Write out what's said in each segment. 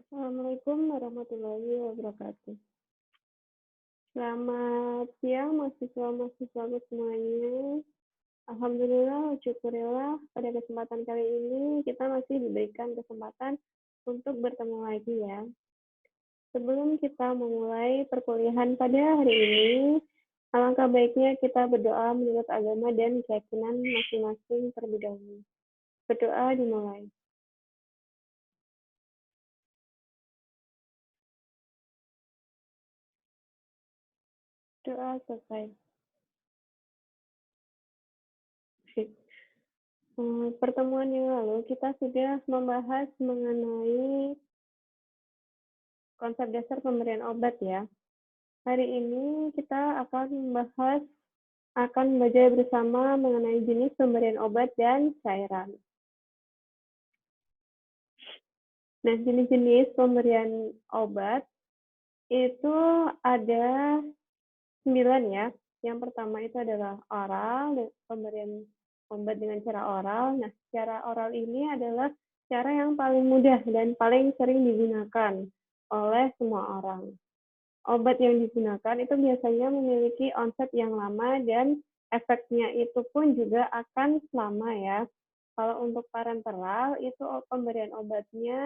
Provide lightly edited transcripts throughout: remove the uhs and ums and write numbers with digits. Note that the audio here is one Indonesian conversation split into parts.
Assalamualaikum warahmatullahi wabarakatuh. Selamat siang mahasiswa-mahasiswaku semuanya. Alhamdulillah, syukurillah pada kesempatan kali ini kita masih diberikan kesempatan untuk bertemu lagi ya. Sebelum kita memulai perkuliahan pada hari ini, alangkah baiknya kita berdoa menurut agama dan keyakinan masing-masing terlebih dahulu. Berdoa dimulai. Doa selesai. Pertemuan yang lalu kita sudah membahas mengenai konsep dasar pemberian obat ya. Hari ini kita akan belajar bersama mengenai jenis pemberian obat dan cairan. Nah, jenis-jenis pemberian obat itu ada 9 ya. Yang pertama itu adalah oral, pemberian obat dengan cara oral. Nah, cara oral ini adalah cara yang paling mudah dan paling sering digunakan oleh semua orang. Obat yang digunakan itu biasanya memiliki onset yang lama dan efeknya itu pun juga akan lama ya. Kalau untuk parenteral itu pemberian obatnya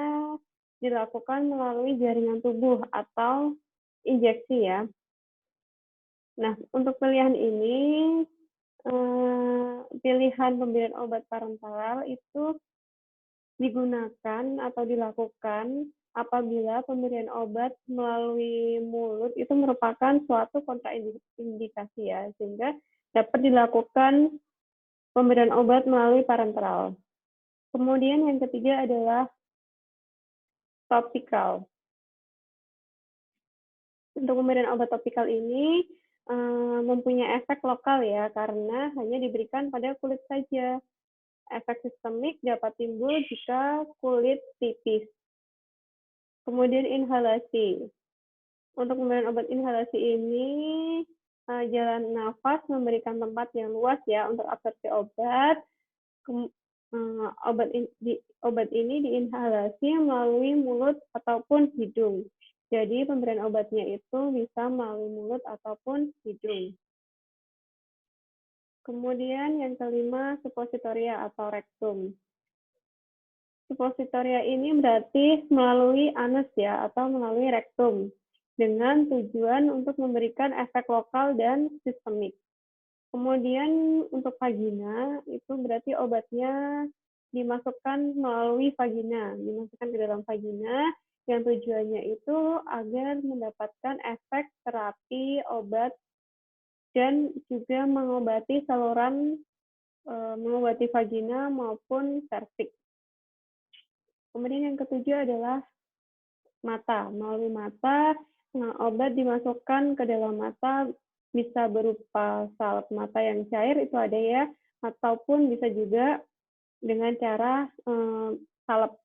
dilakukan melalui jaringan tubuh atau injeksi ya. Nah, untuk pilihan ini, pilihan pemberian obat parenteral itu digunakan atau dilakukan apabila pemberian obat melalui mulut itu merupakan suatu kontraindikasi ya, sehingga dapat dilakukan pemberian obat melalui parenteral. Kemudian yang ketiga adalah topikal. Untuk pemberian obat topikal ini mempunyai efek lokal ya, karena hanya diberikan pada kulit saja. Efek sistemik dapat timbul jika kulit tipis. Kemudian inhalasi. Untuk pemberian obat inhalasi ini, jalan nafas memberikan tempat yang luas ya untuk absorpsi obat. Obat ini diinhalasi melalui mulut ataupun hidung. Jadi pemberian obatnya itu bisa melalui mulut ataupun hidung. Kemudian yang kelima, suppositoria atau rektum. Suppositoria ini berarti melalui anus ya, atau melalui rektum, dengan tujuan untuk memberikan efek lokal dan sistemik. Kemudian untuk vagina, itu berarti obatnya dimasukkan melalui vagina, dimasukkan ke dalam vagina, yang tujuannya itu agar mendapatkan efek terapi obat dan juga mengobati saluran, mengobati vagina maupun serviks. Kemudian yang ketujuh adalah mata. Melalui mata, obat dimasukkan ke dalam mata, bisa berupa salep mata yang cair, itu ada ya, ataupun bisa juga dengan cara salep.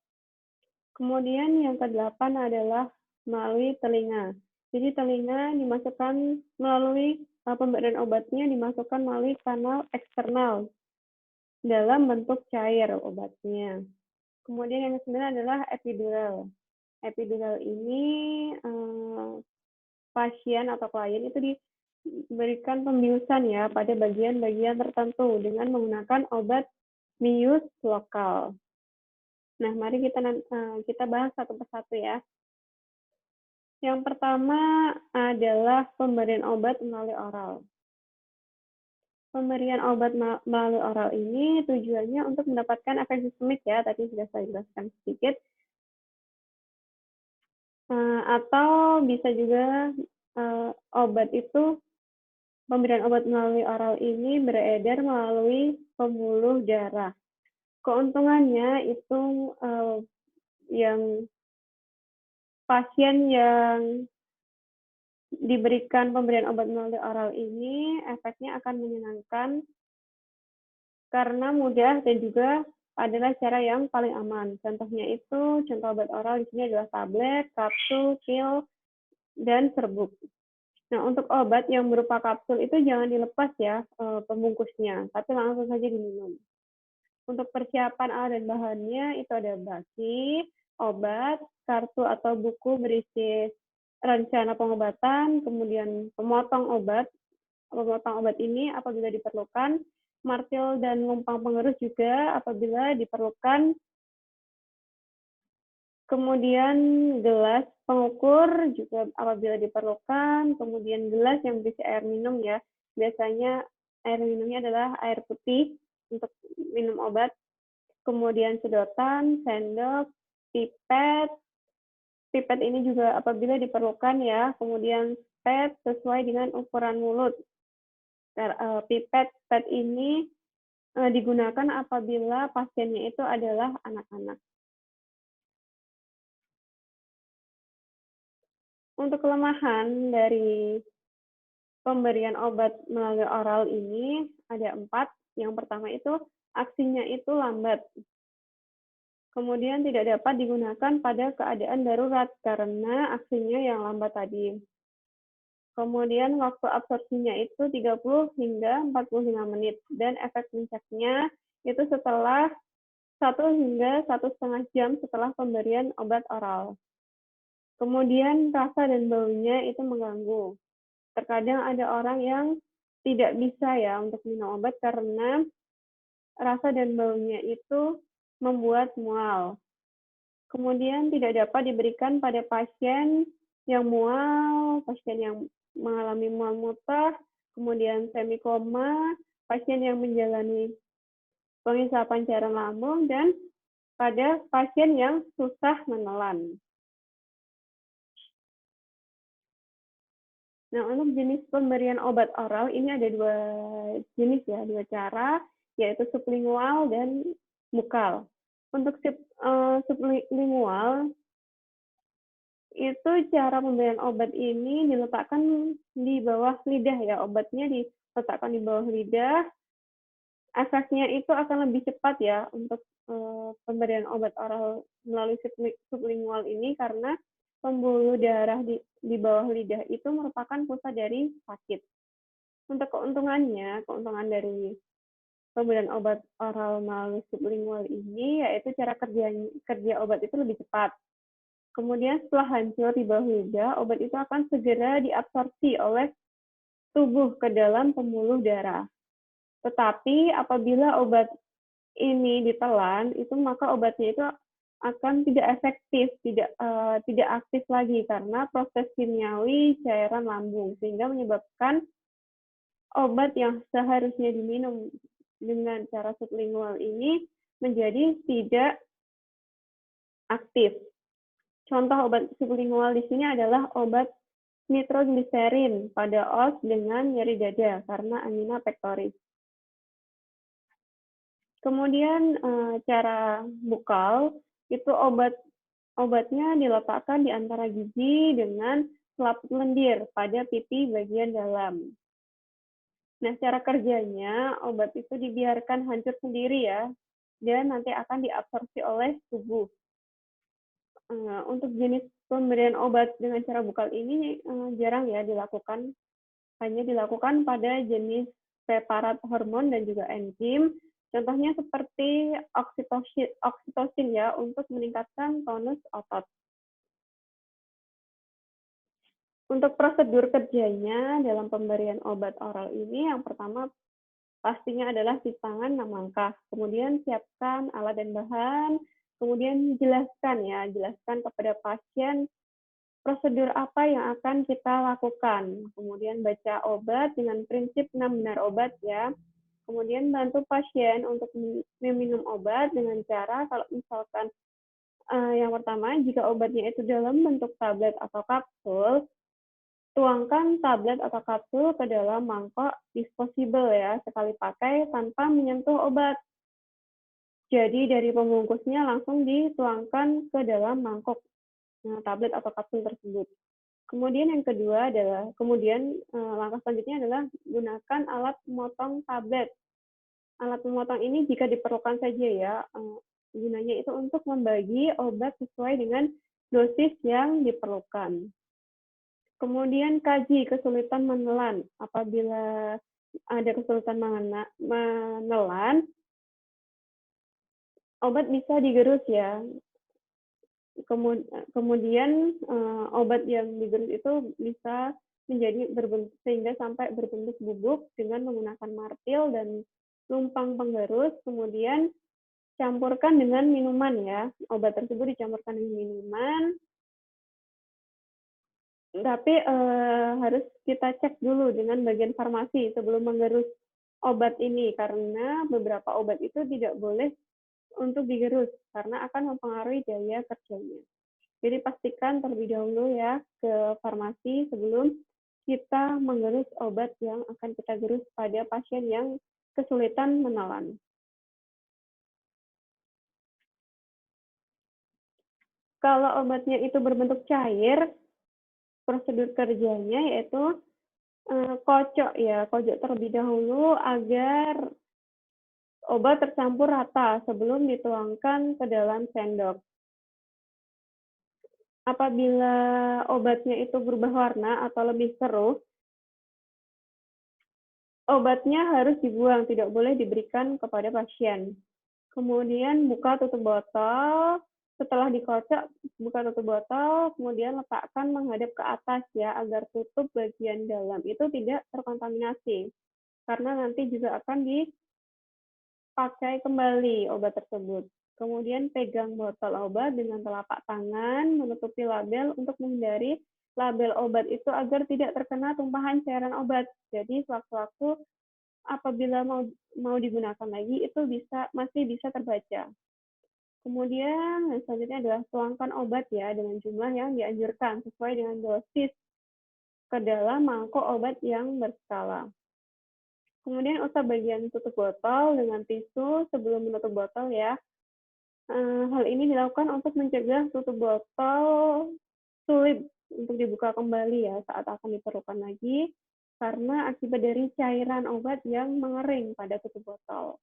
Kemudian yang kedelapan adalah melalui telinga. Jadi telinga dimasukkan melalui pemberian obatnya dimasukkan melalui kanal eksternal dalam bentuk cair obatnya. Kemudian yang ke-9 adalah epidural. Epidural ini pasien atau klien itu diberikan pembiusan ya pada bagian-bagian tertentu dengan menggunakan obat bius lokal. Nah, mari kita bahas satu persatu ya. Yang pertama adalah pemberian obat melalui oral. Pemberian obat melalui oral ini tujuannya untuk mendapatkan efek sistemik ya, tadi sudah saya jelaskan sedikit. Atau bisa juga pemberian obat melalui oral ini beredar melalui pembuluh darah. Keuntungannya itu yang pasien yang diberikan pemberian obat melalui oral ini efeknya akan menyenangkan karena mudah dan juga adalah cara yang paling aman. Contohnya itu, contoh obat oral di sini adalah tablet, kapsul, pil, dan serbuk. Nah, untuk obat yang berupa kapsul itu jangan dilepas ya pembungkusnya, tapi langsung saja diminum. Untuk persiapan alat dan bahannya itu ada baki, obat, kartu atau buku berisi rencana pengobatan, kemudian pemotong obat ini apabila diperlukan, martil dan lumpang pengerus juga apabila diperlukan, kemudian gelas pengukur juga apabila diperlukan, kemudian gelas yang berisi air minum ya. Biasanya air minumnya adalah air putih untuk minum obat, kemudian sedotan, sendok, pipet. Pipet ini juga apabila diperlukan ya, kemudian pet sesuai dengan ukuran mulut. Pipet pet ini digunakan apabila pasiennya itu adalah anak-anak. Untuk kelemahan dari pemberian obat melalui oral ini ada 4. Yang pertama itu aksinya itu lambat. Kemudian tidak dapat digunakan pada keadaan darurat karena aksinya yang lambat tadi. Kemudian waktu absorpsinya itu 30 hingga 45 menit dan efek puncaknya itu setelah 1 hingga 1,5 jam setelah pemberian obat oral. Kemudian rasa dan baunya itu mengganggu. Terkadang ada orang yang tidak bisa ya untuk minum obat karena rasa dan baunya itu membuat mual. Kemudian tidak dapat diberikan pada pasien yang mual, pasien yang mengalami mual muntah, kemudian semi koma, pasien yang menjalani pengisapan cairan lambung, dan pada pasien yang susah menelan. Nah, untuk jenis pemberian obat oral ini ada 2 jenis ya, 2 cara, yaitu sublingual dan bukal. Untuk sublingual itu cara pemberian obat ini diletakkan di bawah lidah ya, obatnya diletakkan di bawah lidah, efeknya itu akan lebih cepat ya untuk pemberian obat oral melalui sublingual ini karena pembuluh darah di bawah lidah itu merupakan pusat dari sakit. Untuk keuntungan dari pemberian obat oral melalui sublingual ini yaitu cara kerja obat itu lebih cepat. Kemudian setelah hancur di bawah lidah, obat itu akan segera diabsorpsi oleh tubuh ke dalam pembuluh darah. Tetapi apabila obat ini ditelan, itu maka obatnya itu akan tidak efektif, tidak aktif lagi karena proses kimiawi cairan lambung, sehingga menyebabkan obat yang seharusnya diminum dengan cara sublingual ini menjadi tidak aktif. Contoh obat sublingual di sini adalah obat nitrogliserin pada os dengan nyeri dada karena angina pectoris. Kemudian cara bukal itu obatnya diletakkan di antara gigi dengan selaput lendir pada pipi bagian dalam. Nah, cara kerjanya obat itu dibiarkan hancur sendiri ya, dan nanti akan diabsorpsi oleh tubuh. Untuk jenis pemberian obat dengan cara bukal ini jarang ya dilakukan, hanya dilakukan pada jenis preparat hormon dan juga enzim. Contohnya seperti oksitosin ya untuk meningkatkan tonus otot. Untuk prosedur kerjanya dalam pemberian obat oral ini yang pertama pastinya adalah cuci tangan 6 langkah, kemudian siapkan alat dan bahan, kemudian jelaskan kepada pasien prosedur apa yang akan kita lakukan. Kemudian baca obat dengan prinsip 6 benar obat ya. Kemudian bantu pasien untuk meminum obat dengan cara kalau misalkan yang pertama jika obatnya itu dalam bentuk tablet atau kapsul, tuangkan tablet atau kapsul ke dalam mangkok disposable ya, sekali pakai tanpa menyentuh obat. Jadi dari pembungkusnya langsung dituangkan ke dalam mangkok tablet atau kapsul tersebut. Kemudian yang kedua adalah, langkah selanjutnya adalah gunakan alat pemotong tablet. Alat pemotong ini jika diperlukan saja ya, gunanya itu untuk membagi obat sesuai dengan dosis yang diperlukan. Kemudian kaji kesulitan menelan. Apabila ada kesulitan menelan, obat bisa digerus ya. Kemudian obat yang digerus itu bisa menjadi sehingga sampai berbentuk bubuk dengan menggunakan martil dan lumpang penggerus, kemudian campurkan dengan minuman ya. Obat tersebut dicampurkan dengan minuman, tapi harus kita cek dulu dengan bagian farmasi sebelum menggerus obat ini, karena beberapa obat itu tidak boleh untuk digerus karena akan mempengaruhi daya kerjanya. Jadi pastikan terlebih dahulu ya ke farmasi sebelum kita menggerus obat yang akan kita gerus pada pasien yang kesulitan menelan. Kalau obatnya itu berbentuk cair, prosedur kerjanya yaitu kocok ya, kocok terlebih dahulu agar obat tercampur rata sebelum dituangkan ke dalam sendok. Apabila obatnya itu berubah warna atau lebih keruh, obatnya harus dibuang, tidak boleh diberikan kepada pasien. Kemudian buka tutup botol, setelah dikocok, buka tutup botol, kemudian letakkan menghadap ke atas ya, agar tutup bagian dalam itu tidak terkontaminasi. Karena nanti juga akan dipakai kembali obat tersebut. Kemudian pegang botol obat dengan telapak tangan, menutupi label untuk menghindari label obat itu agar tidak terkena tumpahan cairan obat. Jadi sewaktu-waktu apabila mau digunakan lagi itu masih bisa terbaca. Kemudian selanjutnya adalah tuangkan obat ya dengan jumlah yang dianjurkan sesuai dengan dosis ke dalam mangkok obat yang berskala. Kemudian usap bagian tutup botol dengan tisu sebelum menutup botol ya. Hal ini dilakukan untuk mencegah tutup botol sulit untuk dibuka kembali ya saat akan diperlukan lagi karena akibat dari cairan obat yang mengering pada tutup botol.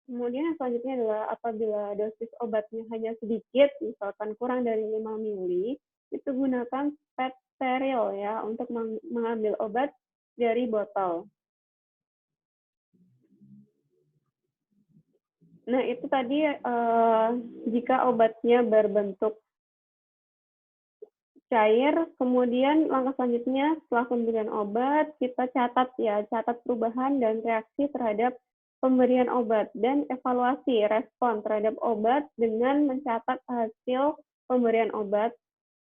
Kemudian selanjutnya adalah apabila dosis obatnya hanya sedikit, misalkan kurang dari 5 mili, itu gunakan pet steril ya untuk mengambil obat dari botol. Nah, itu tadi jika obatnya berbentuk cair, kemudian langkah selanjutnya setelah pemberian obat, kita catat perubahan dan reaksi terhadap pemberian obat dan evaluasi respon terhadap obat dengan mencatat hasil pemberian obat.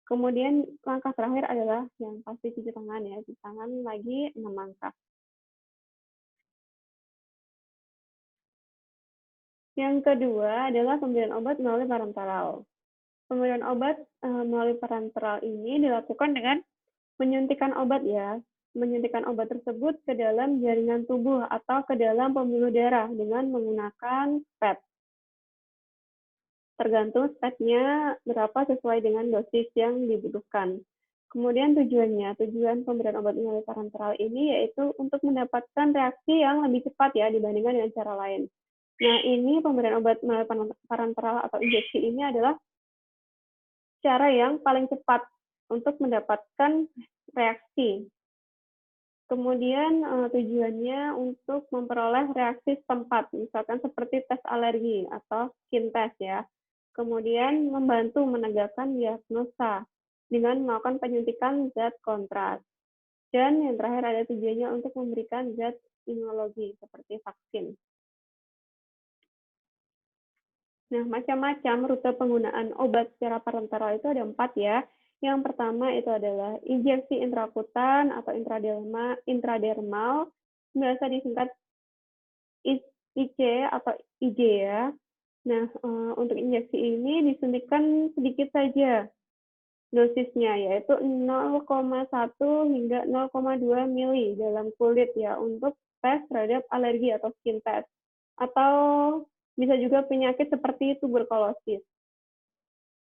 Kemudian langkah terakhir adalah yang pasti cuci tangan ya, cuci tangan lagi 6 langkah. Yang kedua adalah pemberian obat melalui parenteral. Pemberian obat melalui parenteral ini dilakukan dengan menyuntikkan obat ya. Menyuntikkan obat tersebut ke dalam jaringan tubuh atau ke dalam pembuluh darah dengan menggunakan pad. Tergantung stepnya berapa sesuai dengan dosis yang dibutuhkan. Kemudian tujuan pemberian obat melalui parenteral ini yaitu untuk mendapatkan reaksi yang lebih cepat ya dibandingkan dengan cara lain. Nah, ini pemberian obat melalui parenteral atau injeksi ini adalah cara yang paling cepat untuk mendapatkan reaksi. Kemudian tujuannya untuk memperoleh reaksi setempat, misalkan seperti tes alergi atau skin test ya. Kemudian membantu menegakkan diagnosa dengan melakukan penyuntikan zat kontras. Dan yang terakhir ada tujuannya untuk memberikan zat imunologi seperti vaksin. Nah, macam-macam rute penggunaan obat secara parenteral itu ada 4 ya. Yang pertama itu adalah injeksi intrakutan atau intradermal, biasa disingkat IC atau IG ya. Nah, untuk injeksi ini disuntikkan sedikit saja dosisnya, yaitu 0,1 hingga 0,2 mili dalam kulit ya, untuk tes terhadap alergi atau skin test. Atau bisa juga penyakit seperti tuberkulosis.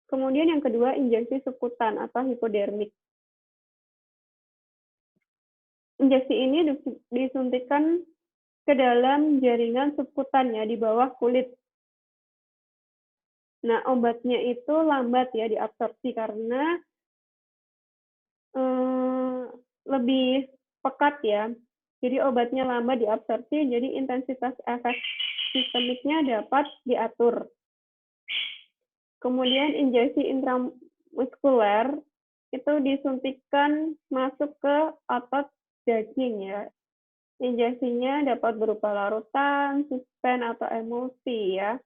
Kemudian yang kedua, injeksi subkutan atau hipodermik. Injeksi ini disuntikkan ke dalam jaringan subkutan ya, di bawah kulit. Nah, obatnya itu lambat ya diabsorpsi karena lebih pekat ya. Jadi obatnya lambat diabsorpsi, jadi intensitas efek sistemiknya dapat diatur. Kemudian injeksi intramuskuler itu disuntikkan masuk ke otot daging ya. Injeksinya dapat berupa larutan, suspen, atau emulsi ya.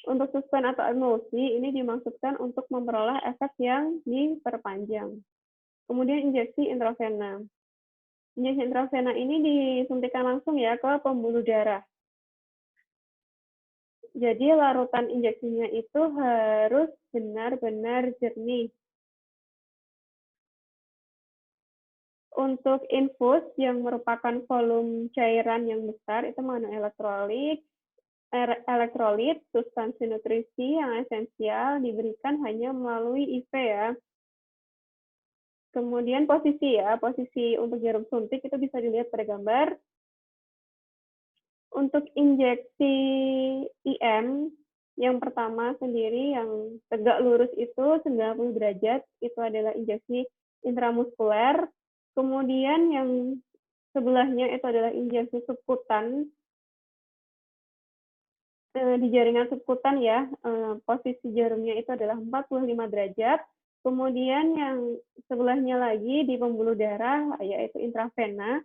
Untuk suspen atau emulsi ini dimaksudkan untuk memperoleh efek yang diperpanjang. Kemudian injeksi intravena. Injeksi intravena ini disuntikkan langsung ya ke pembuluh darah. Jadi larutan injeksinya itu harus benar-benar jernih. Untuk infus yang merupakan volume cairan yang besar itu mengandung elektrolit, substansi nutrisi yang esensial diberikan hanya melalui IV ya. Kemudian posisi untuk jarum suntik itu bisa dilihat pada gambar. Untuk injeksi IM, yang pertama sendiri yang tegak lurus itu 90 derajat, itu adalah injeksi intramuskuler. Kemudian yang sebelahnya itu adalah injeksi subkutan. Di jaringan subkutan ya, posisi jarumnya itu adalah 45 derajat. Kemudian yang sebelahnya lagi di pembuluh darah, yaitu intravena,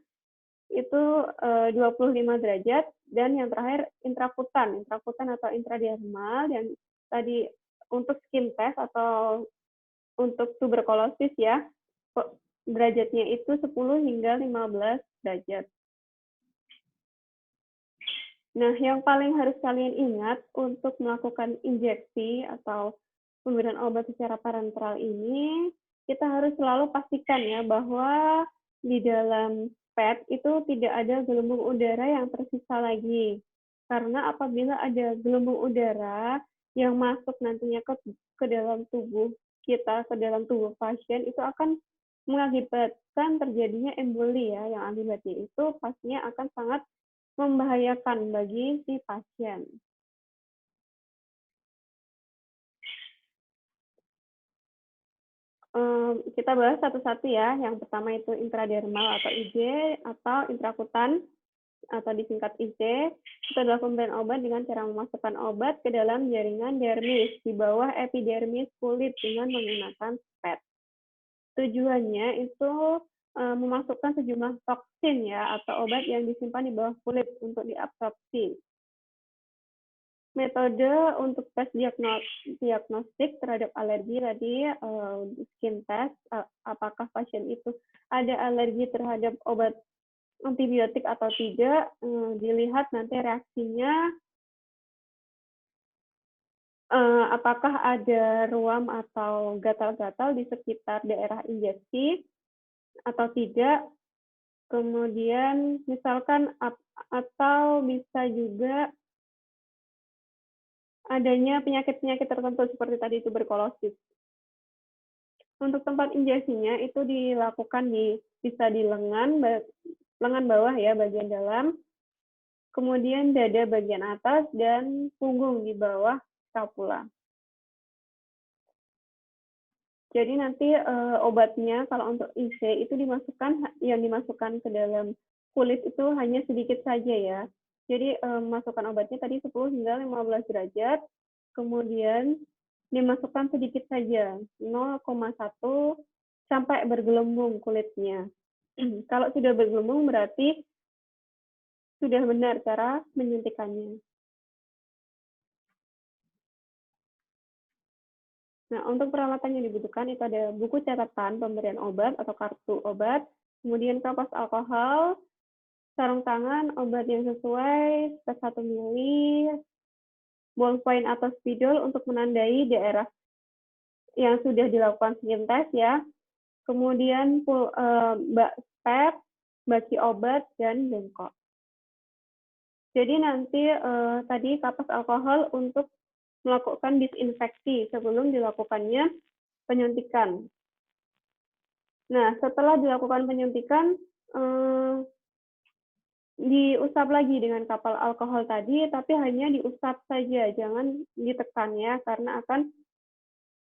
itu 25 derajat. Dan yang terakhir intrakutan atau intradermal. Dan tadi untuk skin test atau untuk tuberkulosis ya, derajatnya itu 10 hingga 15 derajat. Nah, yang paling harus kalian ingat untuk melakukan injeksi atau pemberian obat secara parenteral ini, kita harus selalu pastikan ya bahwa di dalam pad itu tidak ada gelembung udara yang tersisa lagi. Karena apabila ada gelembung udara yang masuk nantinya ke dalam tubuh kita, ke dalam tubuh pasien, itu akan mengakibatkan terjadinya emboli ya, yang akibatnya itu pastinya akan sangat membahayakan bagi si pasien. Kita bahas satu-satu ya. Yang pertama itu intradermal atau IJ atau intrakutan atau disingkat IJ. Itu adalah pemberian obat dengan cara memasukkan obat ke dalam jaringan dermis di bawah epidermis kulit dengan menggunakan pad. Tujuannya itu memasukkan sejumlah toksin ya atau obat yang disimpan di bawah kulit untuk diabsorpsi. Metode untuk tes diagnostik terhadap alergi tadi, skin test, apakah pasien itu ada alergi terhadap obat antibiotik atau tidak, dilihat nanti reaksinya, apakah ada ruam atau gatal-gatal di sekitar daerah injeksi atau tidak. Kemudian misalkan atau bisa juga adanya penyakit-penyakit tertentu seperti tadi tuberkulosis. Untuk tempat injeksinya itu dilakukan bisa di lengan bawah ya, bagian dalam, kemudian dada bagian atas, dan punggung di bawah scapula. Jadi nanti obatnya kalau untuk IC itu yang dimasukkan ke dalam kulit itu hanya sedikit saja ya. Jadi masukkan obatnya tadi 10 hingga 15 derajat, kemudian dimasukkan sedikit saja, 0,1 sampai bergelembung kulitnya. Kalau sudah bergelembung berarti sudah benar cara menyuntikannya. Nah, untuk peralatan yang dibutuhkan itu ada buku catatan pemberian obat atau kartu obat, kemudian kapas alkohol, sarung tangan, obat yang sesuai, tes 1 mili, ballpoint atau spidol untuk menandai daerah yang sudah dilakukan skin test ya, kemudian spek, baki obat, dan bengkok. Jadi nanti tadi kapas alkohol untuk melakukan disinfeksi sebelum dilakukannya penyuntikan. Nah, setelah dilakukan penyuntikan, diusap lagi dengan kapal alkohol tadi, tapi hanya diusap saja, jangan ditekan ya, karena akan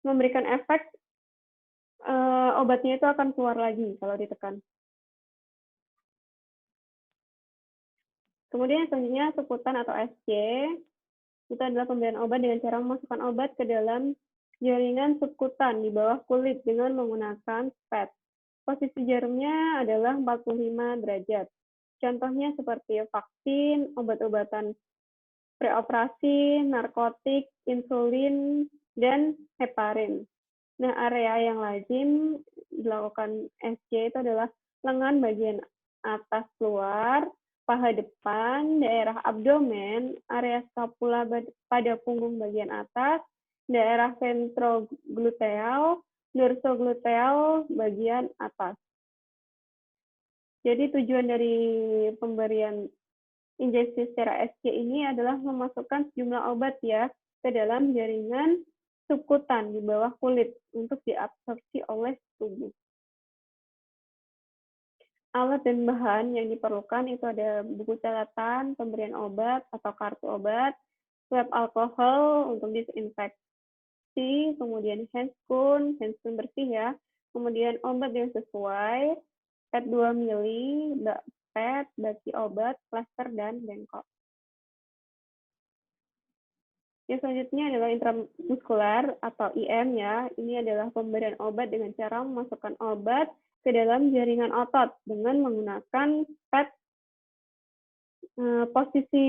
memberikan efek obatnya itu akan keluar lagi kalau ditekan. Kemudian selanjutnya seputan atau SC. Itu adalah pemberian obat dengan cara memasukkan obat ke dalam jaringan subkutan di bawah kulit dengan menggunakan pad. Posisi jarumnya adalah 45 derajat. Contohnya seperti vaksin, obat-obatan preoperasi, narkotik, insulin, dan heparin. Nah, area yang lazim dilakukan SC itu adalah lengan bagian atas luar, paha depan, daerah abdomen, area skapula pada punggung bagian atas, daerah ventrogluteal, dorsogluteal bagian atas. Jadi tujuan dari pemberian injeksi secara SC ini adalah memasukkan sejumlah obat ya ke dalam jaringan subkutan di bawah kulit untuk diabsorpsi oleh tubuh. Alat dan bahan yang diperlukan itu ada buku catatan, pemberian obat atau kartu obat, swab alkohol untuk disinfeksi, kemudian handscoon bersih ya, kemudian obat yang sesuai, pad 2 mili, pad, baki obat, plaster, dan bengkok. Yang selanjutnya adalah intramuskular atau IM ya. Ini adalah pemberian obat dengan cara memasukkan obat ke dalam jaringan otot dengan menggunakan pad. Posisi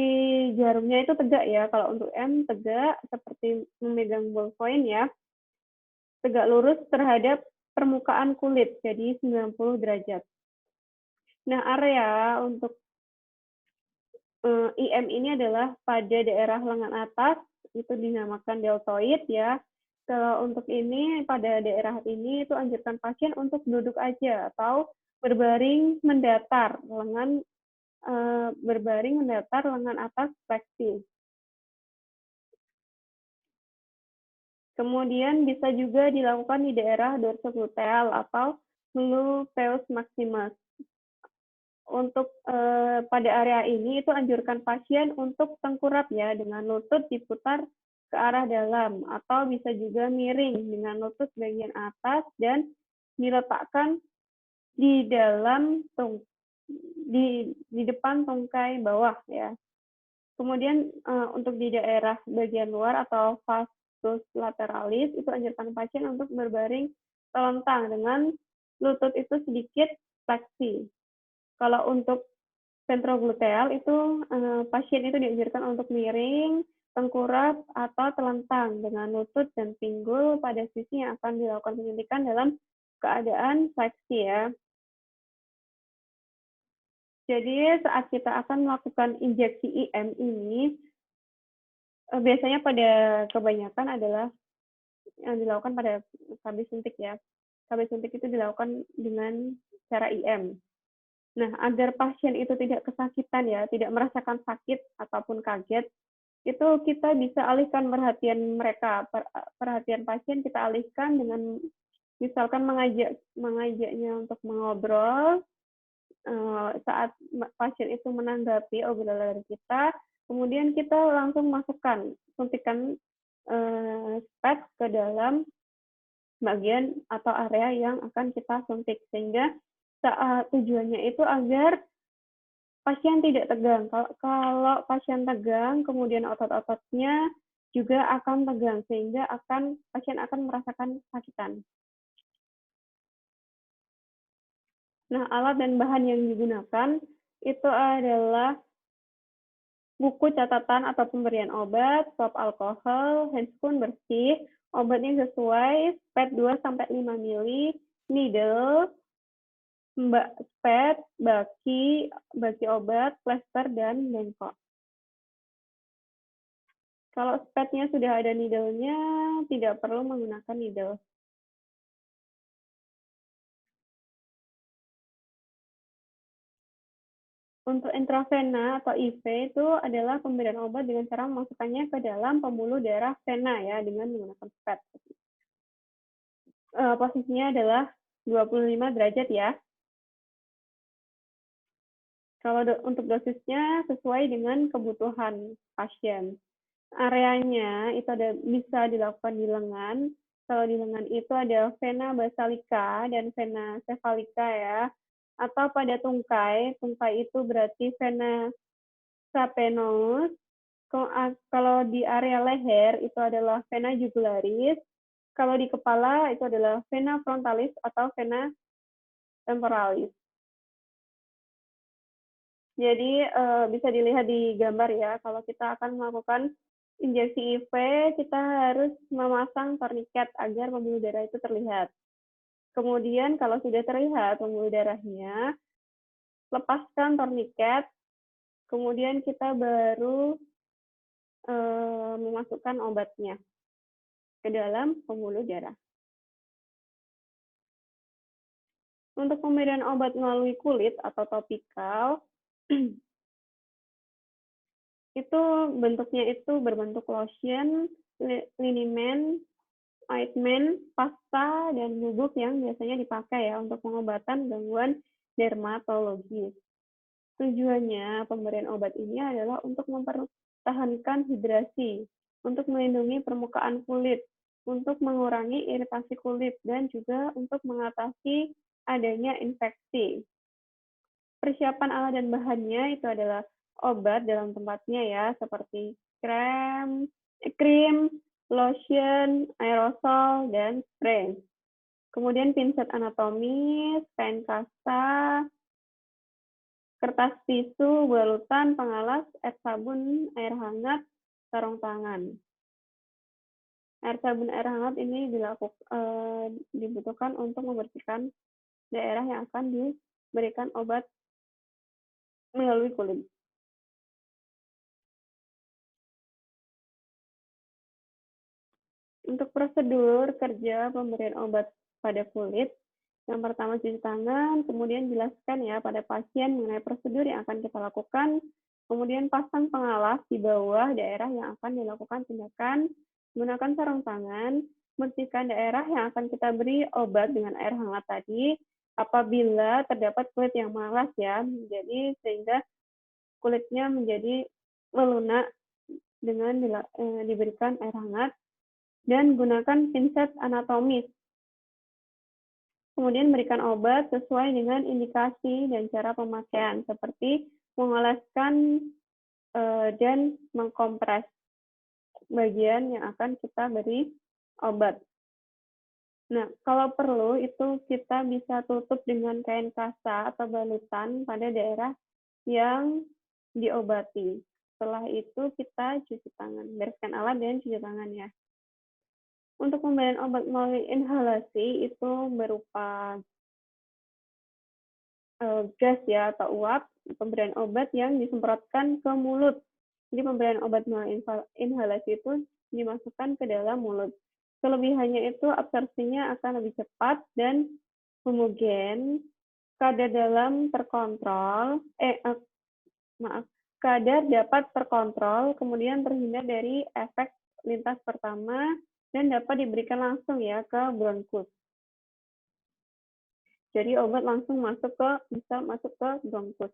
jarumnya itu tegak ya. Kalau untuk M tegak seperti memegang ballpoint ya. Tegak lurus terhadap permukaan kulit, jadi 90 derajat. Nah, area untuk IM ini adalah pada daerah lengan atas, itu dinamakan deltoid ya. Kalau untuk ini, pada daerah ini itu anjurkan pasien untuk duduk aja atau berbaring mendatar, lengan atas fleksi. Kemudian bisa juga dilakukan di daerah dorsogluteal atau gluteus maximus. Untuk pada area ini itu anjurkan pasien untuk tengkurap ya, dengan lutut diputar ke arah dalam, atau bisa juga miring dengan lutut bagian atas dan diletakkan di dalam di depan tungkai bawah ya. Kemudian untuk di daerah bagian luar atau vastus lateralis itu anjurkan pasien untuk berbaring telentang dengan lutut itu sedikit fleksi. Kalau untuk ventrogluteal itu pasien itu dianjurkan untuk miring, tengkurap, atau telentang dengan lutut dan pinggul pada sisi yang akan dilakukan penyuntikan dalam keadaan fleksi ya. Jadi saat kita akan melakukan injeksi IM ini, biasanya pada kebanyakan adalah yang dilakukan pada KB suntik ya. KB suntik itu dilakukan dengan cara IM. Nah, agar pasien itu tidak kesakitan ya, tidak merasakan sakit ataupun kaget, itu kita bisa alihkan perhatian mereka, perhatian pasien kita alihkan dengan misalkan mengajaknya untuk mengobrol saat pasien itu menanggapi obrolan kita, kemudian kita langsung masukkan suntikan pad ke dalam bagian atau area yang akan kita suntik, sehingga tujuannya itu agar pasien tidak tegang. Kalau pasien tegang, kemudian otot-ototnya juga akan tegang, sehingga pasien akan merasakan kesakitan. Nah, alat dan bahan yang digunakan itu adalah buku catatan atau pemberian obat, swab alkohol, handscoon bersih, obatnya sesuai, pad 2-5 mili, needle, pad, baki obat, plaster, dan bengkok. Kalau padnya sudah ada needle-nya, tidak perlu menggunakan needle. Untuk intravena atau IV itu adalah pemberian obat dengan cara memasukkannya ke dalam pembuluh darah vena ya, dengan menggunakan pad. Posisinya adalah 25 derajat ya. Kalau untuk dosisnya sesuai dengan kebutuhan pasien. Areanya itu bisa dilakukan di lengan. Kalau di lengan itu ada vena basalica dan vena cephalica ya. Atau pada tungkai itu berarti vena saphenous. Kalau di area leher itu adalah vena jugularis, kalau di kepala itu adalah vena frontalis atau vena temporalis. Jadi bisa dilihat di gambar ya, kalau kita akan melakukan injeksi IV, kita harus memasang torniket agar pembuluh darah itu terlihat. Kemudian kalau sudah terlihat pembuluh darahnya, lepaskan torniket, kemudian kita baru memasukkan obatnya ke dalam pembuluh darah. Untuk pemberian obat melalui kulit atau topikal, itu bentuknya itu berbentuk lotion, liniment, ointment, pasta, dan bubuk yang biasanya dipakai ya untuk pengobatan gangguan dermatologis. Tujuannya pemberian obat ini adalah untuk mempertahankan hidrasi, untuk melindungi permukaan kulit, untuk mengurangi iritasi kulit, dan juga untuk mengatasi adanya infeksi. Persiapan alat dan bahannya itu adalah obat dalam tempatnya ya, seperti krim, lotion, aerosol, dan spray. Kemudian pinset anatomis, kain kasta, kertas tisu, balutan, pengalas, air sabun, air hangat, sarung tangan. Air sabun, air hangat ini dibutuhkan untuk membersihkan daerah yang akan diberikan obat melalui kulit. Untuk prosedur kerja pemberian obat pada kulit, yang pertama cuci tangan, kemudian jelaskan ya pada pasien mengenai prosedur yang akan kita lakukan, kemudian pasang pengalas di bawah daerah yang akan dilakukan tindakan, gunakan sarung tangan, bersihkan daerah yang akan kita beri obat dengan air hangat tadi, apabila terdapat kulit yang malas ya, jadi sehingga kulitnya menjadi melunak dengan diberikan air hangat, dan gunakan pinset anatomis. Kemudian berikan obat sesuai dengan indikasi dan cara pemakaian, seperti mengoleskan dan mengkompres bagian yang akan kita beri obat. Nah, kalau perlu itu kita bisa tutup dengan kain kasa atau balutan pada daerah yang diobati. Setelah itu kita cuci tangan, bereskan alat dan cuci tangan ya. Untuk pemberian obat melalui inhalasi itu berupa gas ya atau uap, pemberian obat yang disemprotkan ke mulut. Jadi pemberian obat melalui inhalasi itu dimasukkan ke dalam mulut. Kelebihannya itu absorpsinya akan lebih cepat dan homogen, kadar dapat terkontrol, kemudian terhindar dari efek lintas pertama, dan dapat diberikan langsung ya ke bronkus. Jadi obat langsung bisa masuk ke bronkus.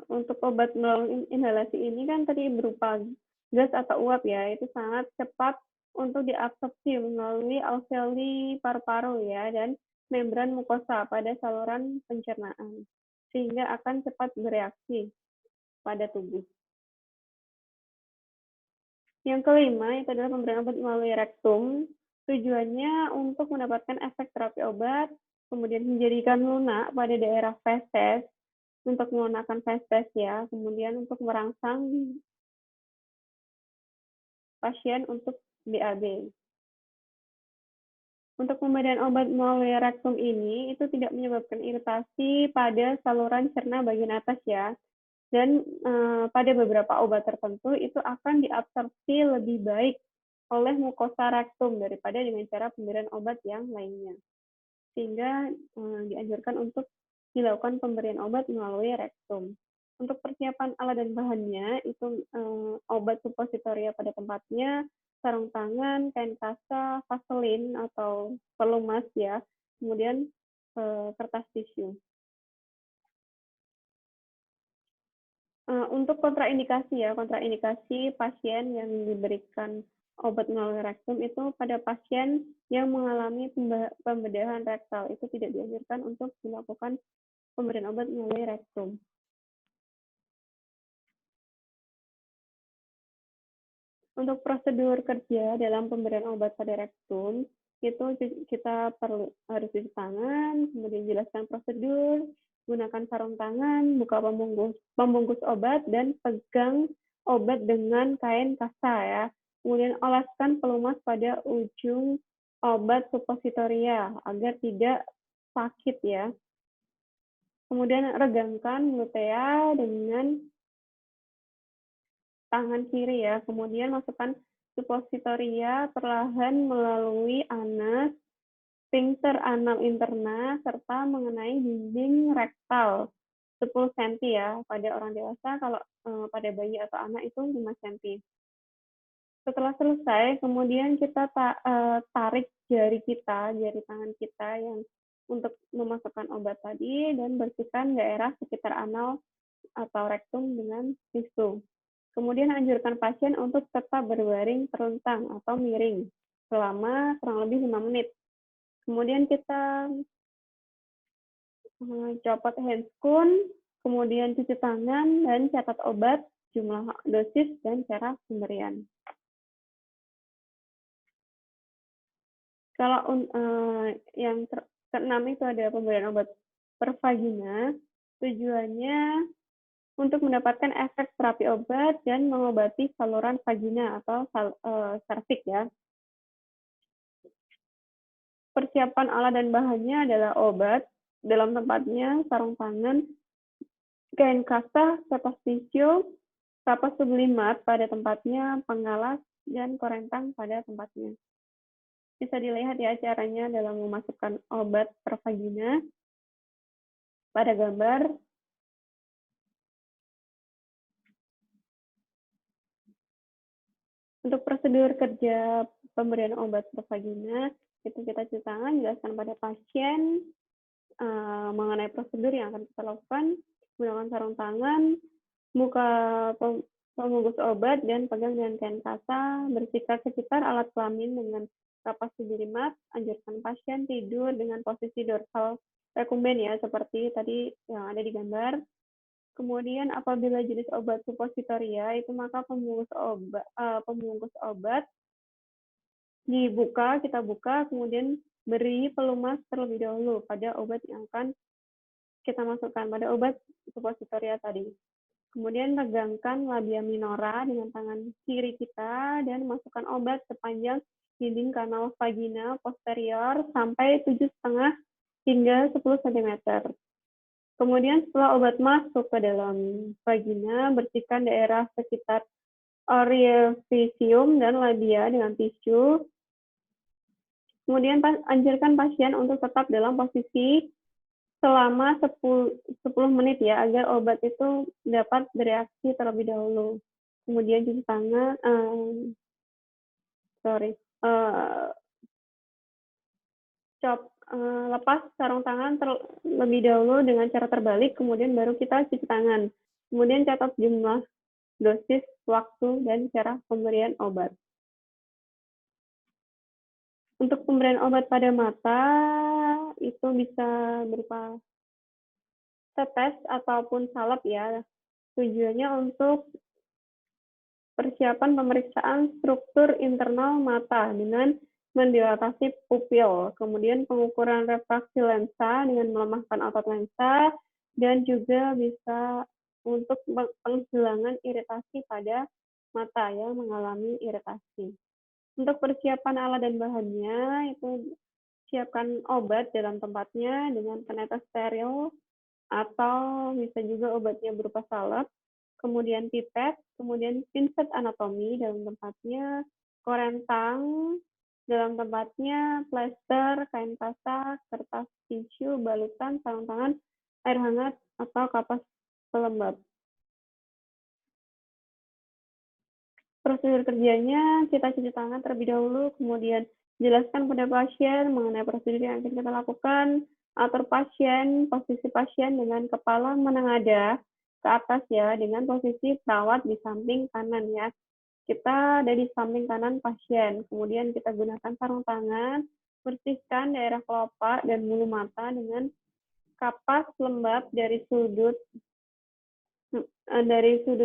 Untuk obat melalui inhalasi ini kan tadi berupa gas atau uap ya, itu sangat cepat untuk diabsorpsi melalui alveoli paru-paru ya, dan membran mukosa pada saluran pencernaan, sehingga akan cepat bereaksi pada tubuh. Yang kelima, itu adalah pemberian obat melalui rektum. Tujuannya untuk mendapatkan efek terapi obat, kemudian menjadikan lunak pada daerah feses, untuk menggunakan feses ya, kemudian untuk merangsang pasien untuk BAB. Untuk pemberian obat melalui rektum ini, itu tidak menyebabkan iritasi pada saluran cerna bagian atas ya, dan pada beberapa obat tertentu itu akan diabsorpsi lebih baik oleh mukosa rektum daripada dengan cara pemberian obat yang lainnya. Sehingga dianjurkan untuk dilakukan pemberian obat melalui rektum. Untuk persiapan alat dan bahannya, itu obat supositoria pada tempatnya, sarung tangan, kain kasa, vaselin atau pelumas ya, kemudian kertas tisu. Untuk kontraindikasi ya, kontraindikasi pasien yang diberikan obat melalui rektum itu pada pasien yang mengalami pembedahan rektal, itu tidak dianjurkan untuk dilakukan pemberian obat melalui rektum. Untuk prosedur kerja dalam pemberian obat pada rektum, itu kita harus cuci tangan, kemudian jelaskan prosedur, gunakan sarung tangan, buka pembungkus obat, dan pegang obat dengan kain kasa ya. Kemudian oleskan pelumas pada ujung obat supositoria agar tidak sakit ya. Kemudian regangkan glutea dengan tangan kiri ya, kemudian masukkan supositoria perlahan melalui anus, sphincter anal interna, serta mengenai dinding rektal 10 cm ya, pada orang dewasa, kalau pada bayi atau anak itu 5 cm. Setelah selesai, kemudian kita tarik jari tangan kita yang untuk memasukkan obat tadi, dan bersihkan daerah sekitar anal atau rektum dengan tisu. Kemudian anjurkan pasien untuk tetap berbaring terlentang atau miring selama kurang lebih 5 menit. Kemudian kita copot handscoon, kemudian cuci tangan, dan catat obat, jumlah dosis, dan cara pemberian. Kalau yang keenam itu ada pemberian obat per vagina, tujuannya untuk mendapatkan efek terapi obat dan mengobati saluran vagina atau serviks ya. Persiapan alat dan bahannya adalah obat dalam tempatnya, sarung tangan, kain kasa, kertas tisu, kapas sublimat pada tempatnya, pengalas, dan korentang pada tempatnya. Bisa dilihat ya caranya dalam memasukkan obat per vagina pada gambar. Untuk prosedur kerja pemberian obat per vagina, itu kita cuci tangan, jelaskan pada pasien mengenai prosedur yang akan kita lakukan, gunakan sarung tangan, buka pembungkus obat, dan pegang dengan kain kasa, bersihkan sekitar alat kelamin dengan kapas sublimat, anjurkan pasien tidur dengan posisi dorsal rekumben ya, seperti tadi yang ada di gambar. Kemudian apabila jenis obat supositoria itu, maka pembungkus obat kita buka, kemudian beri pelumas terlebih dahulu pada obat yang akan kita masukkan pada obat supositoria tadi. Kemudian regangkan labia minora dengan tangan kiri kita dan masukkan obat sepanjang dinding kanal vagina posterior sampai 7,5 hingga 10 cm. Kemudian setelah obat masuk ke dalam vagina, bersihkan daerah sekitar orificium dan labia dengan tisu. Kemudian anjurkan pasien untuk tetap dalam posisi selama 10 menit ya, agar obat itu dapat bereaksi terlebih dahulu. Kemudian cuci tangan, lepas sarung tangan terlebih dahulu dengan cara terbalik, kemudian baru kita cuci tangan. Kemudian catat jumlah dosis, waktu, dan cara pemberian obat. Untuk pemberian obat pada mata, itu bisa berupa tetes ataupun salep ya. Tujuannya untuk persiapan pemeriksaan struktur internal mata dengan mendilatasi pupil, kemudian pengukuran refraksi lensa dengan melemahkan otot lensa, dan juga bisa untuk penghilangan iritasi pada mata yang mengalami iritasi. Untuk persiapan alat dan bahannya, itu siapkan obat dalam tempatnya dengan penetes steril, atau bisa juga obatnya berupa salep, kemudian pipet, kemudian pinset anatomi dalam tempatnya, korentang dalam tempatnya, plester, kain kasa, kertas tisu, balutan, sarung tangan, air hangat, atau kapas pelembab. Prosedur kerjanya, kita cuci tangan terlebih dahulu, kemudian jelaskan pada pasien mengenai prosedur yang akan kita lakukan, atur posisi pasien dengan kepala menengadah ke atas ya, dengan posisi perawat di samping kanan ya. Kita ada di samping kanan pasien, kemudian kita gunakan sarung tangan, bersihkan daerah kelopak dan bulu mata dengan kapas lembab dari sudut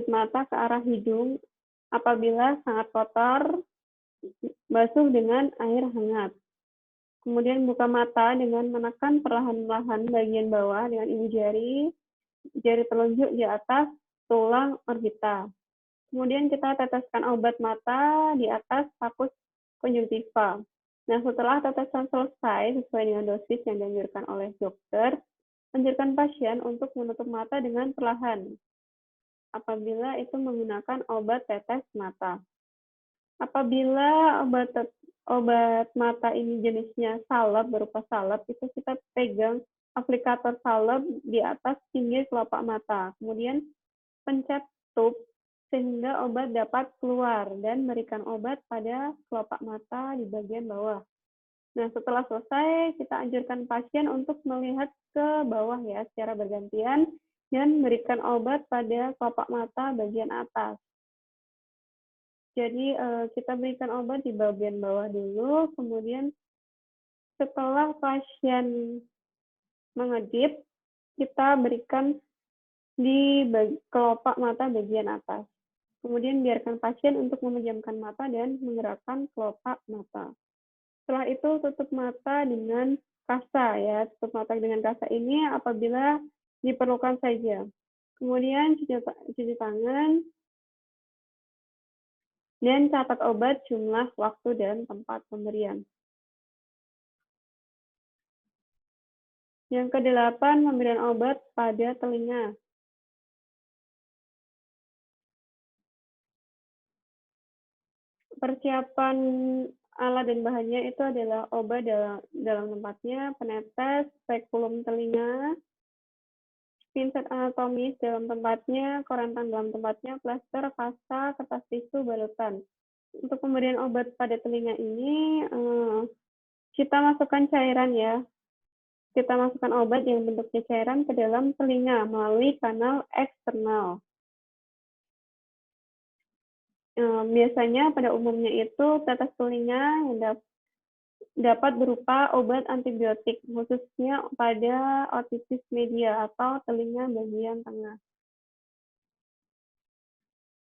mata ke arah hidung Apabila sangat kotor, basuh dengan air hangat. Kemudian buka mata dengan menekan perlahan-lahan bagian bawah dengan ibu jari, jari telunjuk di atas tulang orbita. Kemudian kita teteskan obat mata di atas kapus konjungtiva. Nah, setelah tetesan selesai sesuai dengan dosis yang dianjurkan oleh dokter, anjurkan pasien untuk menutup mata dengan perlahan apabila itu menggunakan obat tetes mata. Apabila obat mata ini jenisnya salep, berupa salep, itu kita pegang aplikator salep di atas pinggir kelopak mata. Kemudian pencet tube sehingga obat dapat keluar dan berikan obat pada kelopak mata di bagian bawah. Nah, setelah selesai, kita anjurkan pasien untuk melihat ke bawah ya secara bergantian dan berikan obat pada kelopak mata bagian atas. Jadi kita berikan obat di bagian bawah dulu, kemudian setelah pasien mengedip, kita berikan di kelopak mata bagian atas. Kemudian biarkan pasien untuk memejamkan mata dan menggerakkan kelopak mata. Setelah itu tutup mata dengan kasa ya, tutup mata dengan kasa ini apabila diperlukan saja. Kemudian cuci tangan, dan catat obat, jumlah, waktu, dan tempat pemberian. Yang kedelapan, pemberian obat pada telinga. Persiapan alat dan bahannya itu adalah obat dalam tempatnya, penetes, spekulum telinga, pinset anatomis dalam tempatnya, korentan dalam tempatnya, plester, kasa, kertas tisu, balutan. Untuk pemberian obat pada telinga ini, kita masukkan cairan ya. Kita masukkan obat yang bentuknya cairan ke dalam telinga melalui kanal eksternal. Biasanya pada umumnya itu tetes telinga yang dapat berupa obat antibiotik, khususnya pada otitis media atau telinga bagian tengah.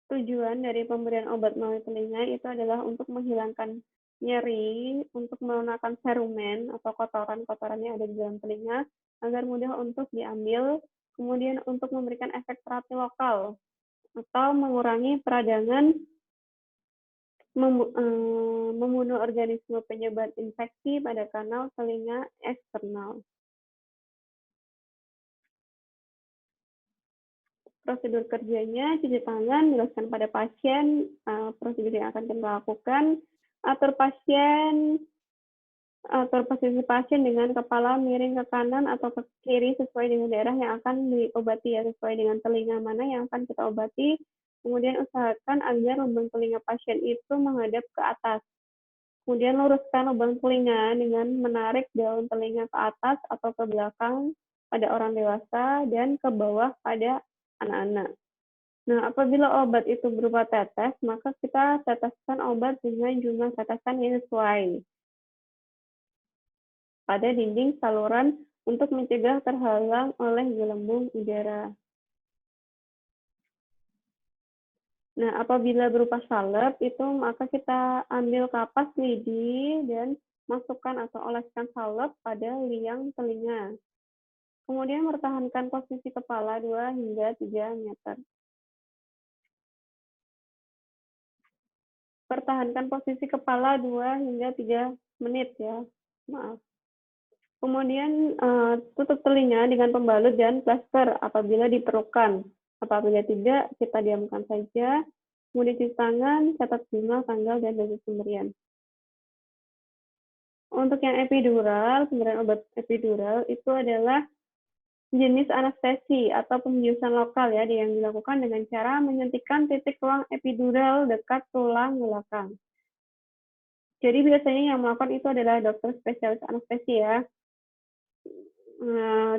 Tujuan dari pemberian obat melalui telinga itu adalah untuk menghilangkan nyeri, untuk melunakkan serumen atau kotoran-kotoran yang ada di dalam telinga, agar mudah untuk diambil, kemudian untuk memberikan efek terapi lokal, atau mengurangi peradangan, membunuh organisme penyebar infeksi pada kanal telinga eksternal. Prosedur kerjanya, cuci tangan, jelaskan pada pasien prosedur yang akan kita lakukan, atur posisi pasien dengan kepala miring ke kanan atau ke kiri sesuai dengan daerah yang akan diobati ya, sesuai dengan telinga mana yang akan kita obati. Kemudian usahakan agar lubang telinga pasien itu menghadap ke atas. Kemudian luruskan lubang telinga dengan menarik daun telinga ke atas atau ke belakang pada orang dewasa dan ke bawah pada anak-anak. Nah, apabila obat itu berupa tetes, maka kita teteskan obat dengan jumlah tetesan yang sesuai pada dinding saluran untuk mencegah terhalang oleh gelembung udara. Nah, apabila berupa salep, itu maka kita ambil kapas lidi dan masukkan atau oleskan salep pada liang telinga. Kemudian pertahankan posisi kepala 2 hingga 3 meter. Pertahankan posisi kepala 2 hingga 3 menit ya. Maaf. Kemudian tutup telinga dengan pembalut dan plester apabila diperlukan. Apabila tidak, kita diamkan saja. Kemudian cuci tangan, catat jumlah, tanggal, dan dosis pemberian. Untuk yang epidural, pemberian obat epidural itu adalah jenis anestesi atau pembiusan lokal ya, yang dilakukan dengan cara menyuntikkan titik ruang epidural dekat tulang belakang. Jadi biasanya yang melakukan itu adalah dokter spesialis anestesi ya.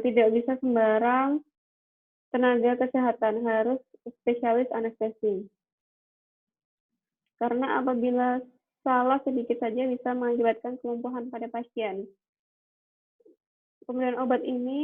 Tidak bisa sembarang tenaga kesehatan, harus spesialis anestesi. Karena apabila salah sedikit saja bisa mengakibatkan kelumpuhan pada pasien. Pemberian obat ini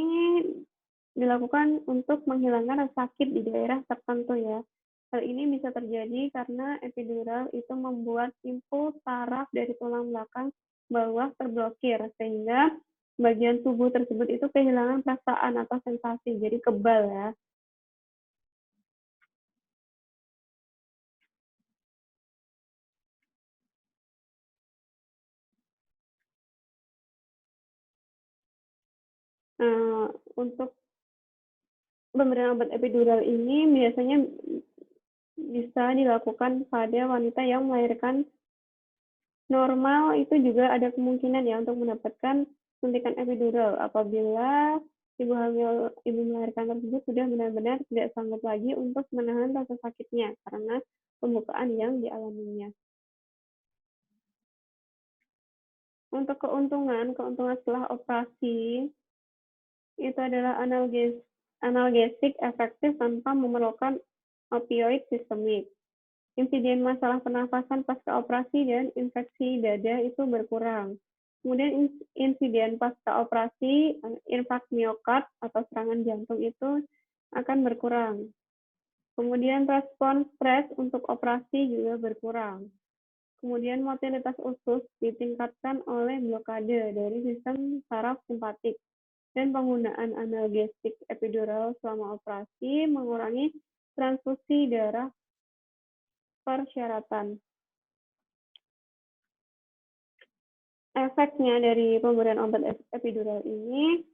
dilakukan untuk menghilangkan rasa sakit di daerah tertentu ya. Hal ini bisa terjadi karena epidural itu membuat impuls saraf dari tulang belakang bawah terblokir, sehingga bagian tubuh tersebut itu kehilangan perasaan atau sensasi, jadi kebal ya. Untuk pemberian obat epidural ini biasanya bisa dilakukan pada wanita yang melahirkan normal, itu juga ada kemungkinan ya untuk mendapatkan suntikan epidural apabila ibu melahirkan tersebut sudah benar-benar tidak sanggup lagi untuk menahan rasa sakitnya karena pembukaan yang dialaminya. Untuk keuntungan setelah operasi itu adalah analgesik efektif tanpa memerlukan opioid sistemik. Insiden masalah pernafasan pasca operasi dan infeksi dada itu berkurang. Kemudian insiden pasca operasi, infark miokard atau serangan jantung itu akan berkurang. Kemudian respons stres untuk operasi juga berkurang. Kemudian motilitas usus ditingkatkan oleh blokade dari sistem saraf simpatik. Dan penggunaan analgesik epidural selama operasi mengurangi transfusi darah persyaratan. Efeknya dari pemberian obat epidural ini,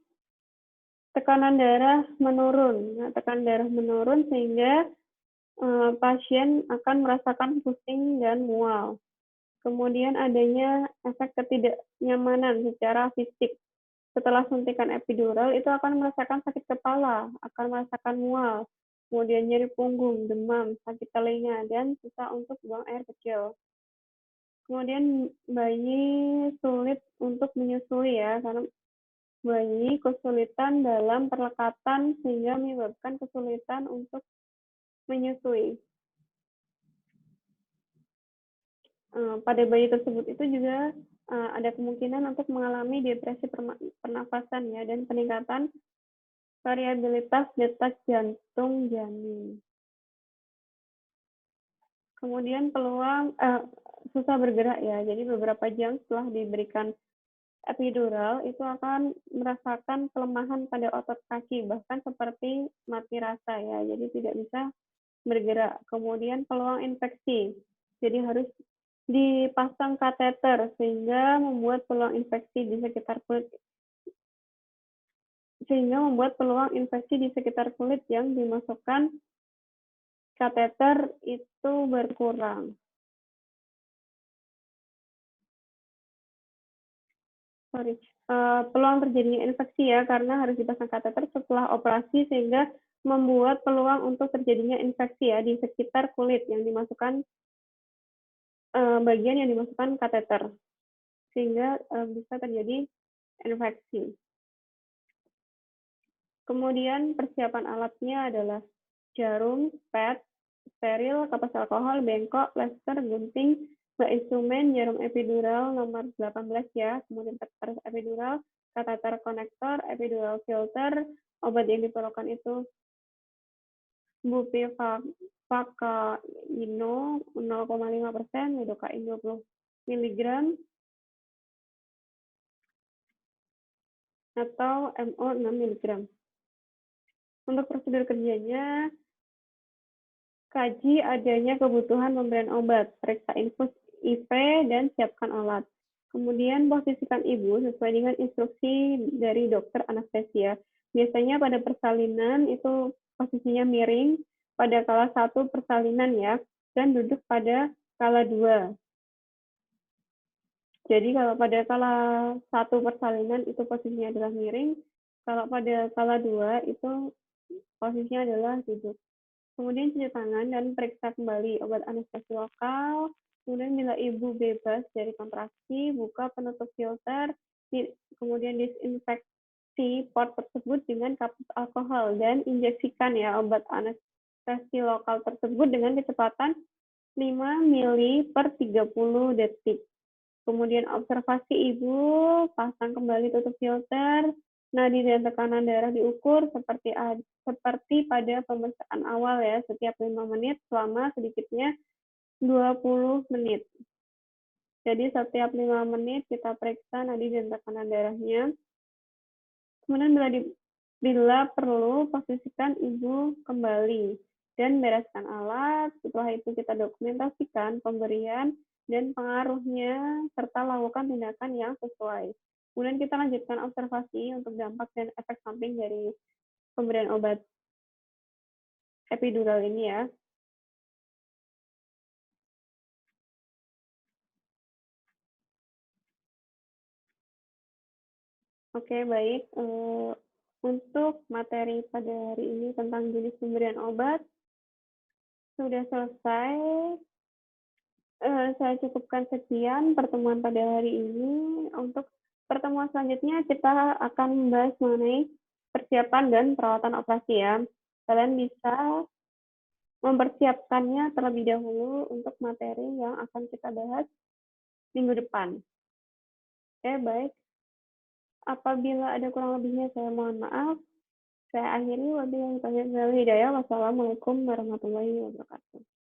tekanan darah menurun. Nah, tekanan darah menurun sehingga pasien akan merasakan pusing dan mual. Kemudian adanya efek ketidaknyamanan secara fisik. Setelah suntikan epidural itu akan merasakan sakit kepala, akan merasakan mual, kemudian nyeri punggung, demam, sakit telinga, dan susah untuk buang air kecil. Kemudian bayi sulit untuk menyusui ya, karena bayi kesulitan dalam perlekatan sehingga menyebabkan kesulitan untuk menyusui. Pada bayi tersebut itu juga ada kemungkinan untuk mengalami depresi pernafasan ya, dan peningkatan variabilitas detak jantung janin. Kemudian peluang susah bergerak ya, jadi beberapa jam setelah diberikan epidural itu akan merasakan kelemahan pada otot kaki, bahkan seperti mati rasa ya, jadi tidak bisa bergerak. Kemudian peluang infeksi, jadi harus dipasang kateter sehingga membuat peluang infeksi di sekitar kulit yang dimasukkan kateter itu berkurang. Peluang terjadinya infeksi ya, karena harus dipasang kateter setelah operasi sehingga membuat peluang untuk terjadinya infeksi ya di sekitar kulit yang dimasukkan bagian yang dimasukkan kateter sehingga bisa terjadi infeksi. Kemudian persiapan alatnya adalah jarum, pad, steril, kapas alkohol, bengkok, plester, gunting, instrumen, jarum epidural nomor 18 ya, kemudian kateter epidural, kateter konektor, epidural filter, obat yang diperlukan itu bupivacaino 0,5%, lidocain 20 mg, atau MO 6 mg. Untuk prosedur kerjanya, kaji adanya kebutuhan pemberian obat, periksa infus IV, dan siapkan alat. Kemudian posisikan ibu sesuai dengan instruksi dari dokter anestesia. Biasanya pada persalinan itu posisinya miring pada kala 1 persalinan ya, dan duduk pada kala 2. Jadi kalau pada kala 1 persalinan itu posisinya adalah miring, kalau pada kala 2 itu posisinya adalah duduk. Kemudian cuci tangan dan periksa kembali obat anestesi lokal. Kemudian bila ibu bebas dari kontraksi, buka penutup filter, kemudian disinfeksi port tersebut dengan kapas alkohol dan injeksikan ya obat anestesi lokal tersebut dengan kecepatan 5 ml per 30 detik. Kemudian observasi ibu, pasang kembali tutup filter, Nadi dan tekanan darah diukur seperti pada pemeriksaan awal ya, setiap 5 menit selama sedikitnya 20 menit. Jadi setiap 5 menit kita periksa nadi dan tekanan darahnya. Kemudian bila perlu, posisikan ibu kembali dan bereskan alat. Setelah itu kita dokumentasikan pemberian dan pengaruhnya, serta lakukan tindakan yang sesuai. Kemudian kita lanjutkan observasi untuk dampak dan efek samping dari pemberian obat epidural ini ya. Oke, baik. Untuk materi pada hari ini tentang jenis pemberian obat sudah selesai. Saya cukupkan sekian pertemuan pada hari ini. Untuk pertemuan selanjutnya kita akan membahas mengenai persiapan dan perawatan operasi ya. Kalian bisa mempersiapkannya terlebih dahulu untuk materi yang akan kita bahas minggu depan. Oke, baik. Apabila ada kurang lebihnya saya mohon maaf. Saya akhiri, wabillahi taufiq wal hidayah. Wassalamualaikum warahmatullahi wabarakatuh.